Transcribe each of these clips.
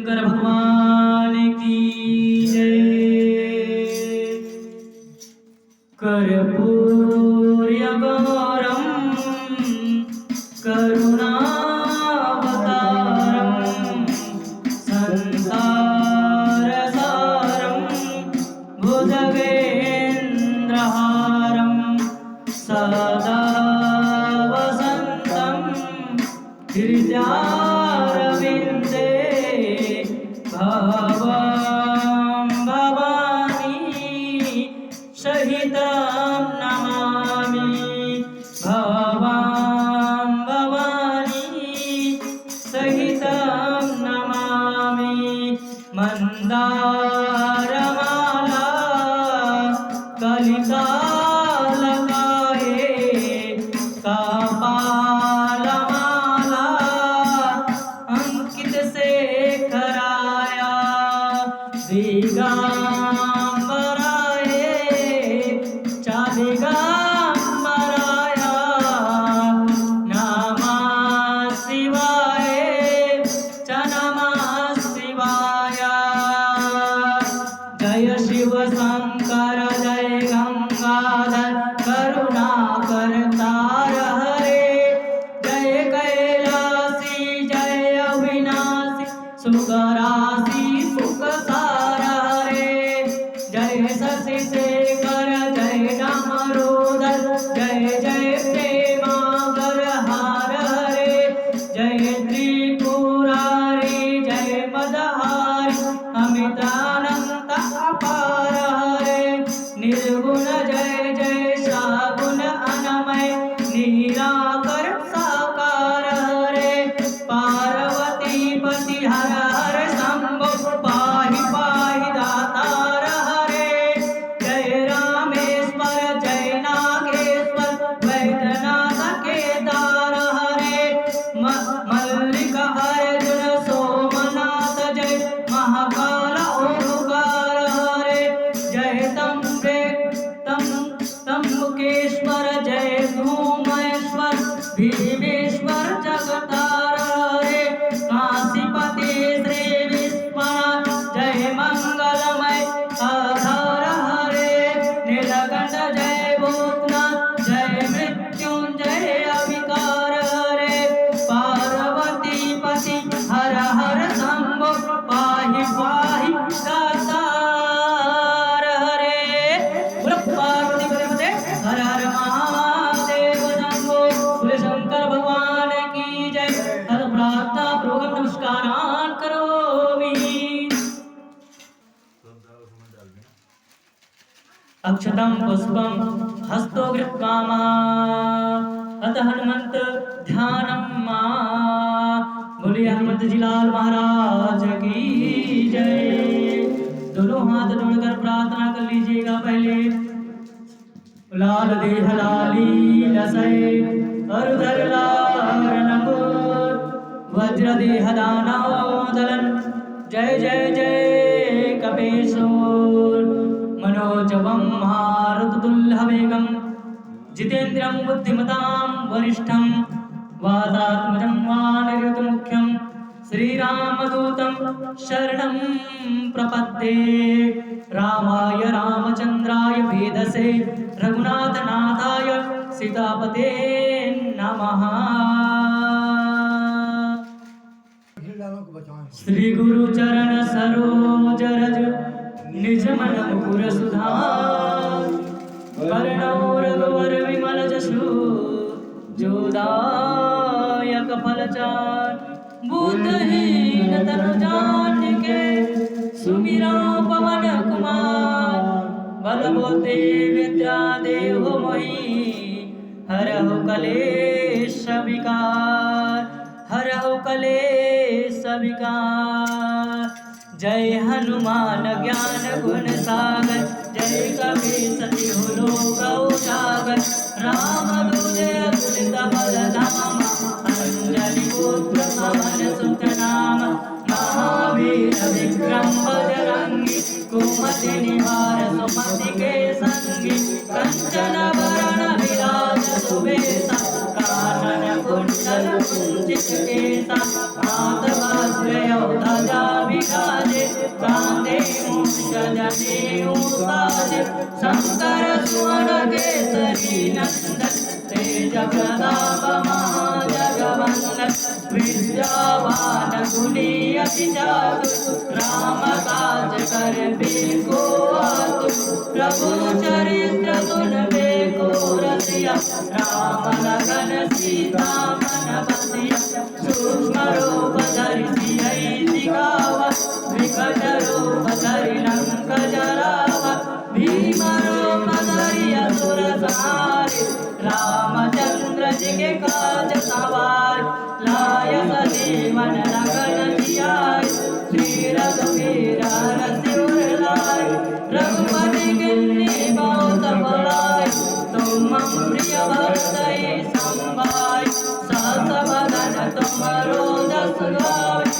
शंकर भगवान की जय। कर्पूर्यगौरं करुणावतारं संसारसारं भुजगेन्द्रहारं सदा वसन्तं हृदयारविन्दे भवां भवानी सहितं नमामि। भवां भवानी सहितं नमामि। मन्दारमाला कलिकालकाये कपालमाला अंकित शेखराया दिगंबराय च दिगंबराय नमः शिवाय च नमः शिवाय। जय शिव शंकर जय गंगाधर करुणाकरतार हरे। जय कैलासी जय अविनाशी सुखराशि सुखसार हरे। जय शशि शेखर जय डामरोदर जय जय प्रेमागर हार हरे। जय त्रिपुरारी जय मदहारी अमितानंत अपार हरे। निर्गुण जय जय सगुण अनमय निराकर साकार हरे। पार्वती पति हर हर शंभो पाहि पाहि दातार हरे। जय रामेश्वर जय नागेश्वर वैद्यनाथ केदार हरे। मल्लिका अर्जुन सोमनाथ जय महाकाल ओंकार हरे। जय त्र्यंबकेश्वर जय धूमेश्वर भीमेश्वर जगतार हरे। काशीपति श्री विश्वनाथ जय मंगलमय आधार हरे। नीलकंठ जय भूतनाथ जय मृत्युंजय अविकार हरे। पार्वती पति हर हर शंभो पाहि पाहि दातार हरे। बोलो पार्वती पति हर हर महादेव शंभो। बोले शंकर भगवान की जय। हर प्रार्थना पूर्वक नमस्कारान करोमि। अक्षतं पुष्पं हस्तो गृह्णामः अथ हनुमंत ध्यानं मा। बोलिए हनुमंत जी लाल महाराज की जय। दोनों हाथ जोड़कर प्रार्थना कर लीजिएगा। पहले लाल देह लाली लसै अरुधर लाल नंगूर वज्र देह दानोदलन जय जय जय कपेशूर। मनोजवं मारुततुल्यवेगं जितेन्द्रियं बुद्धिमतां वरिष्ठं वातात्मजं वानरयुतमुख्यं श्रीरामदूतं शरणं प्रपद्ये। रामाय रामचन्द्राय वेदसे रघुनाथनाथाय सीतापते नमः। श्री गुरु चरण सरोज रज निज मन मुकुर सुधार। कर्णौ रघुवर विमल जसु जोदायक फलचार। बुद्धहीन तनु जानिके सुमिरौ पवन कुमार। बल बुद्धि विद्या देहु मोहि हरहु कलेश विकार। हरहु कलेश विकार। जय हनुमान ज्ञान गुण सागर जय कपि सतिहु लोक उजागर। राम दूजे अतुलित बल धाम अंजनी पुत्र पवन सुत नाम। महावीर विक्रम बजरंगी कुमति निवार सुमति के संगी। कंचन वरण विराज सुबेसा कानन कुंडल कुंचित केसा। हाथ वज्र ध्वजा साजे शंकर सुवन केसरी नंदन तेज प्रताप महाजगवंदन विद्यावान गुणी अति चातुर राम काज करबे को आतुर प्रभु चरित्र सुनबे को रसिया राम लगन सीता मन बसिया सूक्ष्म रूप धरि सियहि दिखावा विकट रूप धरि लंक जरावा भीम रूप धरि असुर संहारे रामचंद्र जी के काज सवार लाय सजीवन लगन जियाय श्री रघुवीर रसिउर लाय रघुपति किन्नी बहुत बड़ाई तुम प्रिय भरतहि संभाय सहस बदन तुमरो जस गावे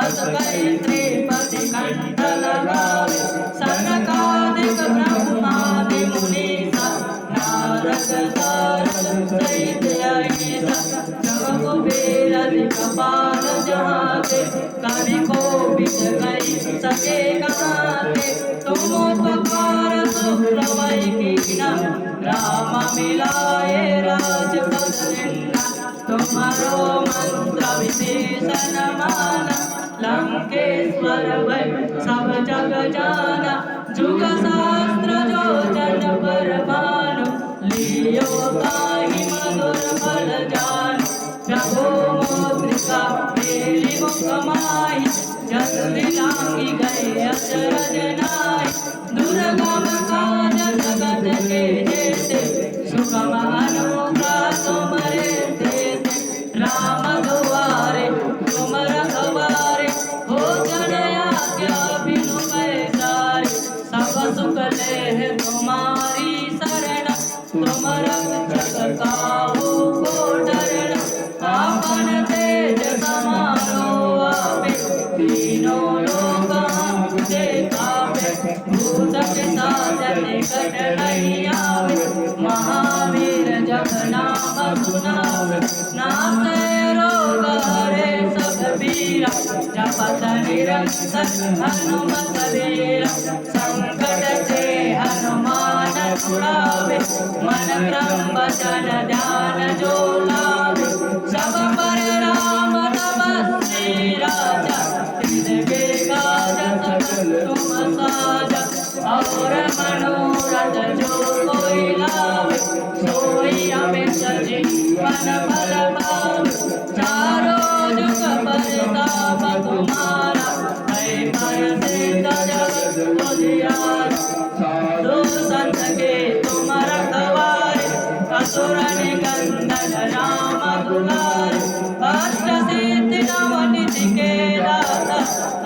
अस कहि श्रीपति कंठ लगावे सनकादिक ब्रह्मादि मुनीसा नारद सारद सहित अहिसा जब कुबेर दिक्पाल जहाते कवि कोविद कहि सके गाते तुम उपकार सुप्रभै कीना राम मिलाए राजपद दीना तुम्हारो मंत्र विभीषण माना लंकेश्वर भय सब जग जाना जुग शास्त्र जो जन पर भानु लियो ताहि मधुर फल जानु प्रभु मुद्रिका मेरी मुख माहि जस दिलांगी गए अचरज नाहि दुर्गम काज जगत के जेते सुगम अनुग्रह तुमरे तेते राम दुआरे तुम रखवारे हो जन आज्ञा बिनु पैसारे सब सुख ले तुम्हारी शरण तुम रक्षक काहू को डरना आपन तेज समारो आपे तीनों लोक हमसे कापे भूत पिशाच निकट नहीं आवे महावीर जब नाम सुनावे नासे रोग हरे सब पीरा जपत निरंतर हनुमत वीरा संकट से हनुमान छुड़ावे मन क्रम वचन ध्यान जो लावे सब पर राम तपस्वी राजा तिनके काज सकल तुम साजा और मनोरथ जो कोई लावे सोई अमित जीवन फल पावे चारों जुग परताप तुम्हारा है भय से जगत उजियारा साधु संत के तुम रखवारे असुर निकंदन राम दुलारे अष्ट सिद्धि नव निधि के दाता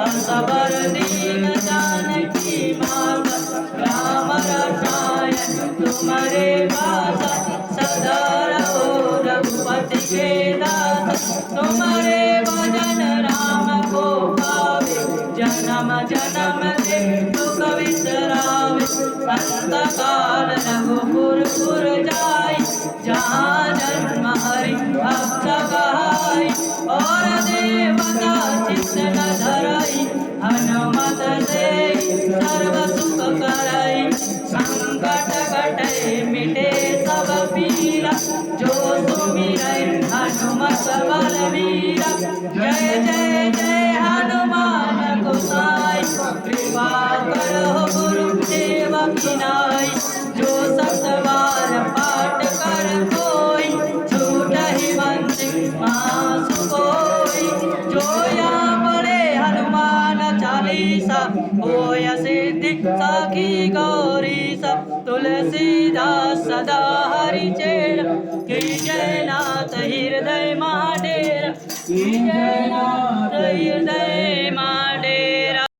असबर दीन जानकी माता राम रसायन तुम्हारे पासा सदा रहो रघुपति के दासा तुम्हारे भजन राम को पावे जन्म जन्म के दुख विसरावे अंत काल रघुपुर पुर जाय जहाँ जन्म हरि भक्त कहाय और देवता चित्त न धराई हनुमत से सर्व सुख कराई संकट कटे मिटे सब पीरा जो सुमिरै हनुमत बलवीरा जय जय जय हनुमान गोसाई कृपा करो गुरुदेव की नाई जो सत बार पाठ कर कोई छूटहि बंसी मासु कोई जो या पढ़े हनुमान चालीसा होय सिद्धि साखी गौरी सा तुलसीदास सदा हरि चेला की जय